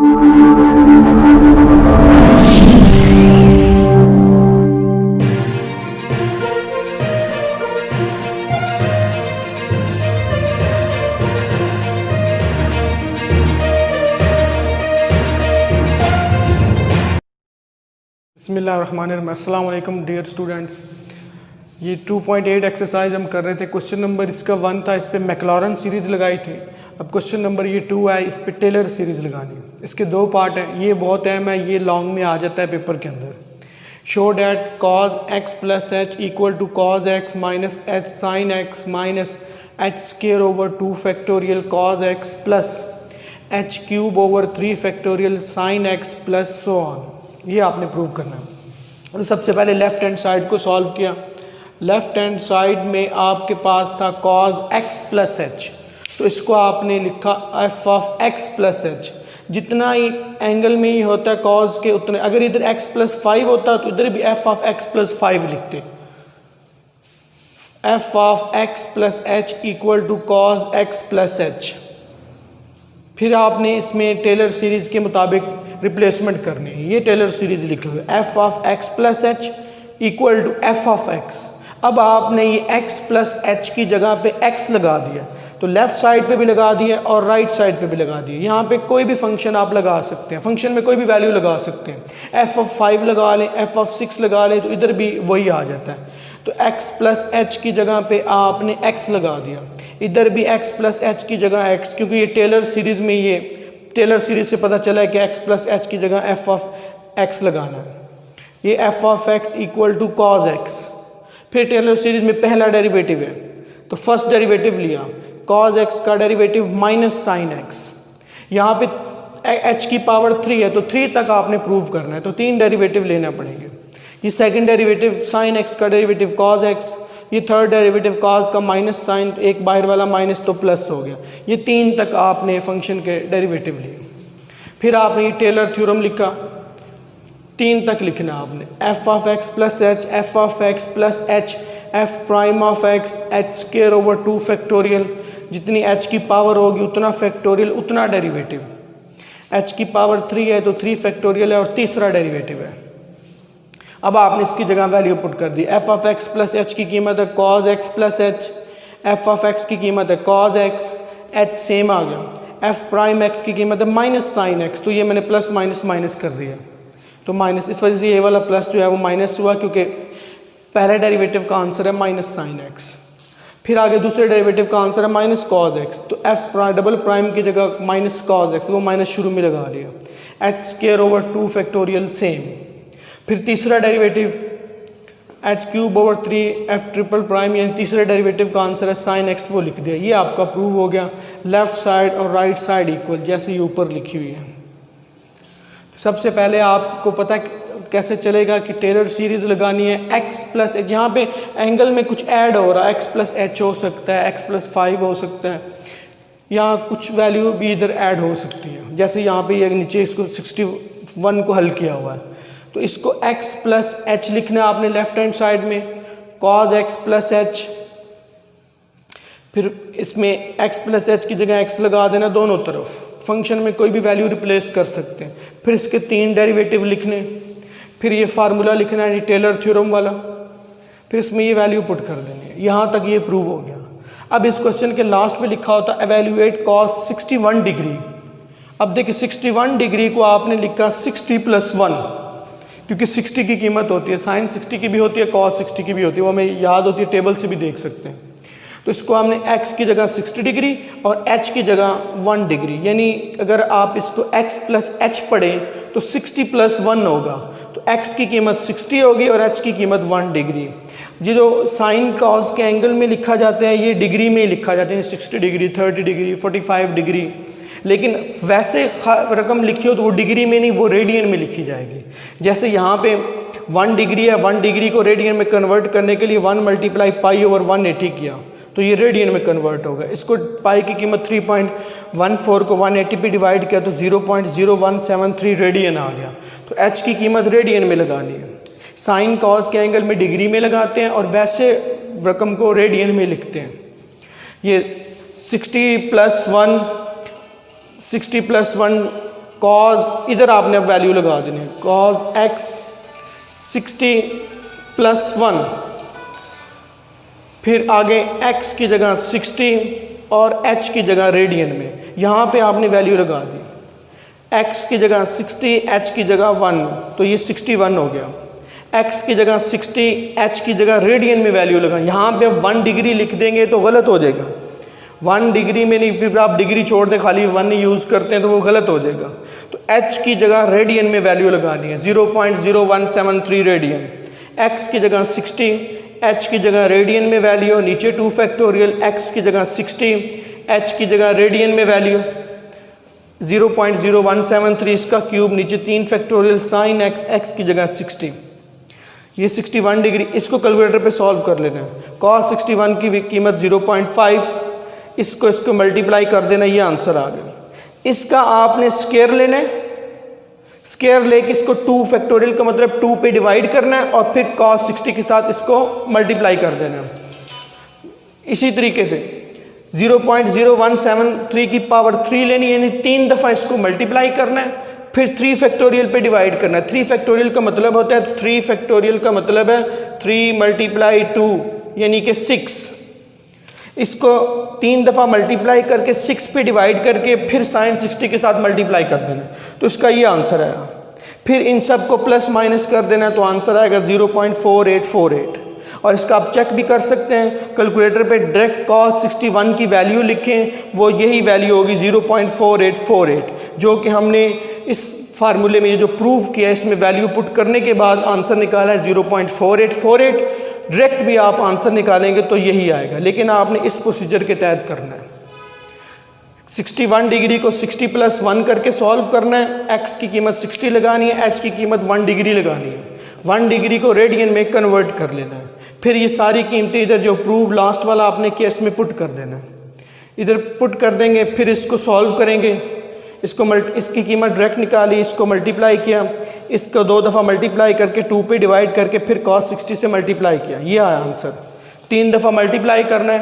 बिस्मिल्लाहिर्रहमानिर्रहीम। अस्सलाम वालेकुम डियर स्टूडेंट्स। ये 2.8 एक्सरसाइज हम कर रहे थे। क्वेश्चन नंबर इसका 1 था, इस पे मैक्लॉरन सीरीज़ लगाई थी। अब क्वेश्चन नंबर ये 2 है, इस पे टेलर सीरीज़ लगानी। इसके 2 पार्ट हैं, ये बहुत अहम है, ये लॉन्ग में आ जाता है पेपर के अंदर। Show that cos x plus h equal to cos x minus h sine x minus h square over 2 factorial cos x plus h cube over 3 factorial sine x plus so on. ये आपने prove करना है। तो सबसे पहले left hand side को solve किया। Left hand side में आपके पास था कॉज एक्स प्लस एच, तो इसको आपने लिखा F of x plus H. जितना ही एंगल में ही होता है कॉज के उतने, अगर इधर एक्स प्लस 5 होता तो इधर भी एफ ऑफ एक्स प्लस 5 लिखते। F of x plus h equal to cos x plus h. फिर आपने इसमें टेलर सीरीज़ के मुताबिक रिप्लेसमेंट करनी है। ये टेलर सीरीज़ लिखी हुई है, f of x plus h equal to f of x. अब आपने ये एक्स प्लस एच की जगह पे एक्स लगा दिया, तो लेफ़्ट साइड पे भी लगा दिया और राइट साइड पे भी लगा दिया। यहाँ पे कोई भी फंक्शन आप लगा सकते हैं, फंक्शन में कोई भी वैल्यू लगा सकते हैं। एफ ऑफ 5 लगा लें, एफ ऑफ 6 लगा लें, तो इधर भी वही आ जाता है। तो x प्लस एच की जगह पे आपने x लगा दिया, इधर भी x प्लस एच की जगह x, क्योंकि ये टेलर सीरीज़ में, ये टेलर सीरीज़ से पता चला है कि x प्लस एच की जगह f ऑफ x लगाना है। ये f of x equal to cos x। फिर टेलर सीरीज़ में पहला डेरिवेटिव है, तो फर्स्ट डेरिवेटिव लिया, कॉज x का डेरिवेटिव माइनस साइन x। यहाँ पे h की पावर 3 है, तो 3 तक आपने प्रूव करना है, तो 3 डेरिवेटिव लेना पड़ेंगे। ये सेकंड डेरिवेटिव साइन x का डेरिवेटिव कॉज x, ये थर्ड डेरिवेटिव कॉज का माइनस साइन, एक बाहर वाला माइनस तो प्लस हो गया। ये 3 तक आपने फंक्शन के डेरिवेटिव लिए। फिर आपने ये टेलर थ्योरम लिखा, 3 तक लिखना आपने, F of x plus h, f of x plus h, F prime of x, H square over 2 factorial. जितनी h की पावर होगी उतना फैक्टोरियल उतना डेरिवेटिव। h की पावर 3 है तो 3 फैक्टोरियल है और तीसरा डेरिवेटिव है। अब आपने इसकी जगह वैल्यू पुट कर दी। F of x plus h की कीमत है cos x plus h, f of x की कीमत है कॉज एक्स, एच सेम आ गया। एफ प्राइम एक्स की कीमत है माइनस साइन एक्स, तो ये मैंने प्लस माइनस माइनस कर दिया, तो माइनस, इस वजह से ये वाला प्लस जो है वो माइनस हुआ, क्योंकि पहले डेरिवेटिव का आंसर है माइनस साइन एक्स। फिर आगे दूसरे डेरिवेटिव का आंसर है माइनस कॉज एक्स, तो एफ डबल प्राइम की जगह माइनस कॉज एक्स, वो माइनस शुरू में लगा लिया। H square over 2 factorial same. फिर तीसरा derivative H cube over 3 F triple prime, यानी तीसरे डेरिवेटिव का आंसर है साइन एक्स, वो लिख दिया। ये आपका प्रूव हो गया। लेफ्ट साइड और राइट साइड इक्वल, जैसे ये ऊपर लिखी हुई है। तो सबसे पहले आपको पता कैसे चलेगा कि टेलर सीरीज़ लगानी है। एक्स प्लस एच, यहाँ पे एंगल में कुछ ऐड हो रहा है, एक्स प्लस एच हो सकता है, एक्स प्लस 5 हो सकता है, यहाँ कुछ वैल्यू भी इधर ऐड हो सकती है। जैसे यहाँ पे ये नीचे इसको 61 को हल किया हुआ है, तो इसको x प्लस एच लिखना है आपने लेफ्ट हैंड साइड में, कॉज x प्लस एच। फिर इसमें x प्लस एच की जगह x लगा देना दोनों तरफ, फंक्शन में कोई भी वैल्यू रिप्लेस कर सकते हैं। फिर इसके 3 डेरिवेटिव लिखने, फिर ये फार्मूला लिखना है टेलर थ्योरम वाला, फिर इसमें ये वैल्यू पुट कर देनी है। यहाँ तक ये प्रूव हो गया। अब इस क्वेश्चन के लास्ट में लिखा होता है एवेल्यूएट कॉस 61 डिग्री। अब देखिए 61 डिग्री को आपने लिखा 60 प्लस 1, क्योंकि 60 की कीमत होती है, साइन 60 की भी होती है, कॉस 60 की भी होती है, वो हमें याद होती है, टेबल से भी देख सकते हैं। तो इसको हमने x की जगह 60 डिग्री और h की जगह 1 डिग्री, यानी अगर आप इसको x प्लस एच पढ़ें तो 60 प्लस 1 होगा, तो x की कीमत 60 होगी और h की कीमत 1 डिग्री। जी जो साइन कॉस के एंगल में लिखा जाता है ये डिग्री में ही लिखा जाता है, 60 डिग्री, 30 डिग्री, 45 डिग्री, लेकिन वैसे रकम लिखी हो तो वो डिग्री में नहीं, वो रेडियन में लिखी जाएगी। जैसे यहाँ पे 1 डिग्री है, 1 डिग्री को रेडियन में कन्वर्ट करने के लिए 1 मल्टीप्लाई पाई ओवर 180 किया, तो ये रेडियन में कन्वर्ट होगा। इसको पाई की कीमत 3.14 को 180 पे डिवाइड किया तो 0.0173 रेडियन आ गया। तो h की कीमत रेडियन में लगानी है। साइन कॉस के एंगल में डिग्री में लगाते हैं और वैसे रकम को रेडियन में लिखते हैं। ये 60 प्लस 1 कॉज इधर आपने अब वैल्यू लगा देनी है, कॉज एक्स 60 प्लस 1, फिर आगे x की जगह 60 और h की जगह रेडियन में, यहाँ पे आपने वैल्यू लगा दी, x की जगह 60, h की जगह 1, तो ये 61 हो गया। x की जगह 60, h की जगह रेडियन में वैल्यू लगा, यहाँ पे अब 1 डिग्री लिख देंगे तो गलत हो जाएगा, 1 डिग्री में नहीं, फिर आप डिग्री छोड़ दें खाली 1 यूज़ करते हैं तो वो गलत हो जाएगा। तो h की जगह रेडियन में वैल्यू लगानी है, 0.0173 रेडियन, x की जगह 60, h की जगह रेडियन में वैल्यू, नीचे 2 फैक्टोरियल, x की जगह 60, h की जगह रेडियन में वैल्यू 0.0173 इसका क्यूब, नीचे 3 फैक्टोरियल, साइन x, x की जगह 60, ये 61 डिग्री। इसको कैलकुलेटर पे सॉल्व कर लेना है। cos 61 की कीमत 0.5, इसको मल्टीप्लाई कर देना, ये आंसर आ गया। इसका आपने स्क्वायर लेना है, स्क्वायर लेके इसको 2 फैक्टोरियल का मतलब 2 पे डिवाइड करना है और फिर cos 60 के साथ इसको मल्टीप्लाई कर देना है। इसी तरीके से 0.0173 की पावर 3 लेनी है, यानी 3 दफ़ा इसको मल्टीप्लाई करना है, फिर 3 फैक्टोरियल पे डिवाइड करना है। 3 फैक्टोरियल का मतलब होता है 3 फैक्टोरियल का मतलब है 3 मल्टीप्लाई 2 यानी कि 6। इसको 3 दफ़ा मल्टीप्लाई करके 6 पे डिवाइड करके फिर साइन 60 के साथ मल्टीप्लाई कर देना, तो इसका ये आंसर आएगा। फिर इन सब को प्लस माइनस कर देना तो आंसर आएगा 0.4848। और इसका आप चेक भी कर सकते हैं, कैलकुलेटर पे डायरेक्ट cos 61 की वैल्यू लिखें, वो यही वैल्यू होगी 0.4848, जो कि हमने इस फार्मूले में ये जो प्रूव किया है इसमें वैल्यू पुट करने के बाद आंसर निकाला है 0.4848। डायरेक्ट भी आप आंसर निकालेंगे तो यही आएगा, लेकिन आपने इस प्रोसीजर के तहत करना है। 61 डिग्री को 60 प्लस 1 करके सॉल्व करना है, x की कीमत 60 लगानी है, h की कीमत 1 डिग्री लगानी है, 1 डिग्री को रेडियन में कन्वर्ट कर लेना है। फिर ये सारी कीमतें इधर जो प्रूव लास्ट वाला आपने किया इसमें पुट कर देना है, इधर पुट कर देंगे, फिर इसको सॉल्व करेंगे, इसकी कीमत डायरेक्ट निकाली, इसको मल्टीप्लाई किया, इसको 2 दफ़ा मल्टीप्लाई करके 2 पे डिवाइड करके फिर cos 60 से मल्टीप्लाई किया, ये आया आंसर। 3 दफ़ा मल्टीप्लाई करना है,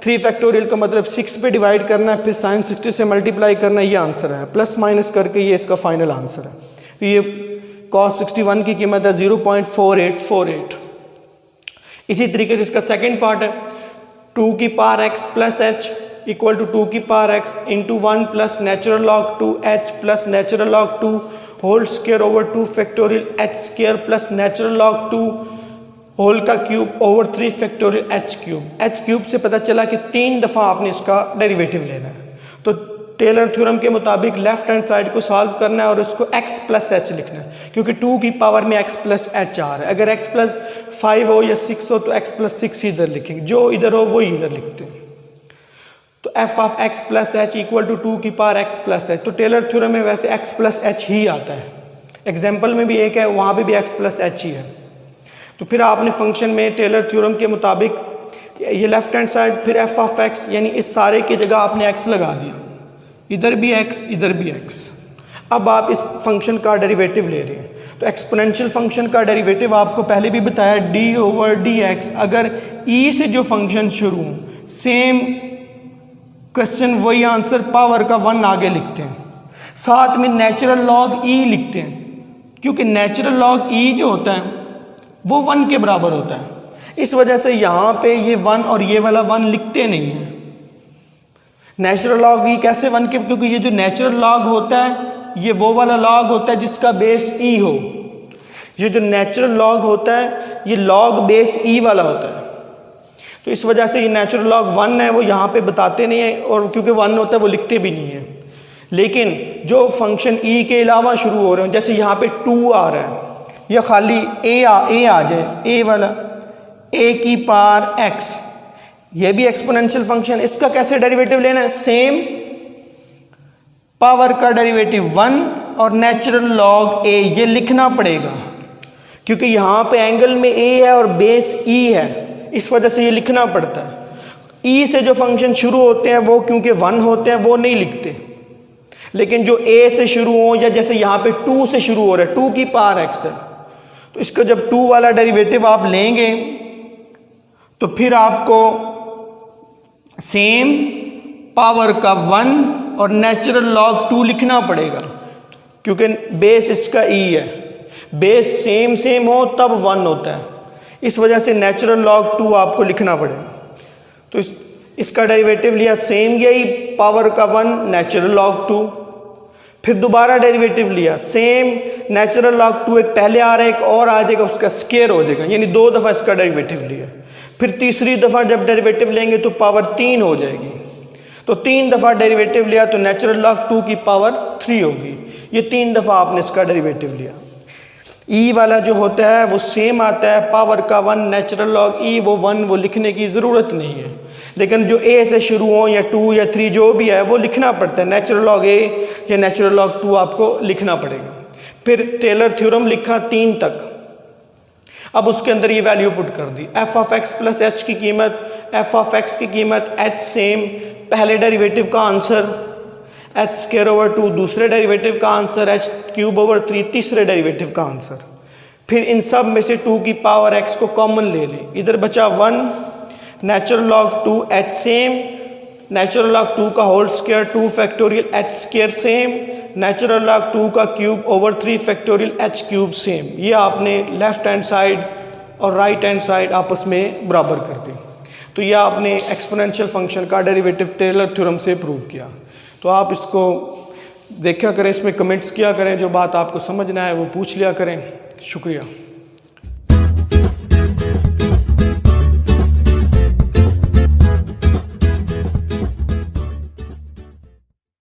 3 फैक्टोरियल का मतलब 6 पे डिवाइड करना है, फिर साइन 60 से मल्टीप्लाई करना है, ये आंसर है। प्लस माइनस करके ये इसका फाइनल आंसर है। तो ये cos 61 की कीमत है 0.4848। इसी तरीके से इसका सेकेंड पार्ट है 2 की power x plus h equal to 2 की power x into 1 plus natural log 2h plus natural log 2 whole square over 2 factorial h square plus natural log 2 whole का cube over 3 factorial h cube. h cube से पता चला कि 3 दफ़ा आपने इसका derivative लेना है। तो टेलर थ्योरम के मुताबिक लेफ्ट हैंड साइड को सॉल्व करना है और उसको x प्लस h लिखना है, क्योंकि 2 की पावर में x प्लस h आ रहा है। अगर x प्लस 5 हो या 6 हो तो x प्लस 6 इधर लिखेंगे, जो इधर हो वो इधर लिखते हैं। तो f of x plus h equal to 2 की पावर x प्लस h। तो टेलर थ्योरम में वैसे x प्लस h ही आता है, एग्जाम्पल में भी एक है, वहाँ पे भी x प्लस h ही है। तो फिर आपने फंक्शन में टेलर थ्योरम के मुताबिक ये लेफ्ट हैंड साइड फिर f ऑफ x यानी इस सारे की जगह आपने x लगा दिया, इधर भी x इधर भी x। अब आप इस फंक्शन का डेरिवेटिव ले रहे हैं, तो एक्सपोनेंशियल फंक्शन का डेरिवेटिव आपको पहले भी बताया d ओवर डी एक्स। अगर e से जो फंक्शन शुरू हो, सेम क्वेश्चन वही आंसर पावर का 1 आगे लिखते हैं, साथ में नेचुरल लॉग e लिखते हैं, क्योंकि नेचुरल लॉग e जो होता है वो 1 के बराबर होता है। इस वजह से यहाँ पे ये 1 और ये वाला 1 लिखते नहीं हैं। नेचुरल लॉग e कैसे 1 के, क्योंकि ये जो नेचुरल लॉग होता है ये वो वाला लॉग होता है जिसका बेस e हो। ये जो नेचुरल लॉग होता है ये लॉग बेस e वाला होता है, तो इस वजह से ये नेचुरल लॉग 1 है वो यहाँ पे बताते नहीं है, और क्योंकि 1 होता है वो लिखते भी नहीं है। लेकिन जो फंक्शन e के अलावा शुरू हो रहे हैं, जैसे यहाँ पे 2 आ रहा है या खाली a आ जाए, a वाला a की पावर x, ये भी एक्सपोनेंशियल फंक्शन, इसका कैसे डेरिवेटिव लेना है, सेम पावर का डेरिवेटिव 1 और नेचुरल लॉग a ये लिखना पड़ेगा, क्योंकि यहाँ पे एंगल में a है और बेस e है, इस वजह से ये लिखना पड़ता है। e से जो फंक्शन शुरू होते हैं वो क्योंकि 1 होते हैं वो नहीं लिखते, लेकिन जो a से शुरू हो या जैसे यहाँ पे 2 से शुरू हो रहा है, 2 की पावर x है, तो इसका जब 2 वाला डेरिवेटिव आप लेंगे तो फिर आपको सेम पावर का 1 और नेचुरल लॉग 2 लिखना पड़ेगा। क्योंकि बेस इसका ई है, बेस सेम हो तब 1 होता है, इस वजह से नेचुरल लॉग 2 आपको लिखना पड़ेगा। तो इसका डेरिवेटिव लिया सेम यही पावर का 1 नेचुरल लॉग 2, फिर दोबारा डेरिवेटिव लिया सेम नेचुरल लॉग 2, एक पहले आ रहा है एक और आ जाएगा, उसका स्क्वायर हो जाएगा, यानी 2 दफ़ा इसका डेरिवेटिव लिया। फिर तीसरी दफ़ा जब डेरिवेटिव लेंगे तो पावर 3 हो जाएगी, तो 3 दफ़ा डेरिवेटिव लिया तो नेचुरल लॉग 2 की पावर 3 होगी। ये 3 दफ़ा आपने इसका डेरिवेटिव लिया। ई वाला जो होता है वो सेम आता है, पावर का 1 नेचुरल लॉग ई, वो 1 वो लिखने की ज़रूरत नहीं है, लेकिन जो ए से शुरू हो या 2 या 3 जो भी है वो लिखना पड़ता है, नेचुरल लॉग ए या नेचुरल लॉग 2 आपको लिखना पड़ेगा। फिर टेलर थ्योरम लिखा 3 तक, अब उसके अंदर ये वैल्यू पुट कर दी, f of x plus h की कीमत, एफ ऑफ एक्स की कीमत एच सेम, पहले डेरिवेटिव का आंसर एच स्क्वायर ओवर 2, दूसरे डेरिवेटिव का आंसर एच क्यूब ओवर 3, तीसरे डेरिवेटिव का आंसर। फिर इन सब में से 2 की पावर एक्स को कॉमन ले लें, इधर बचा 1, natural log 2 h same, natural log 2 का whole square 2 factorial h square same, natural log 2 का cube over 3 factorial h cube same. ये आपने लेफ्ट हैंड साइड और राइट हैंड साइड आपस में बराबर कर दी। तो यह आपने एक्सपोनेंशियल फंक्शन का डेरिवेटिव टेलर थ्योरम से प्रूव किया। तो आप इसको देखा करें, इसमें कमेंट्स किया करें, जो बात आपको समझना है वो पूछ लिया करें। शुक्रिया।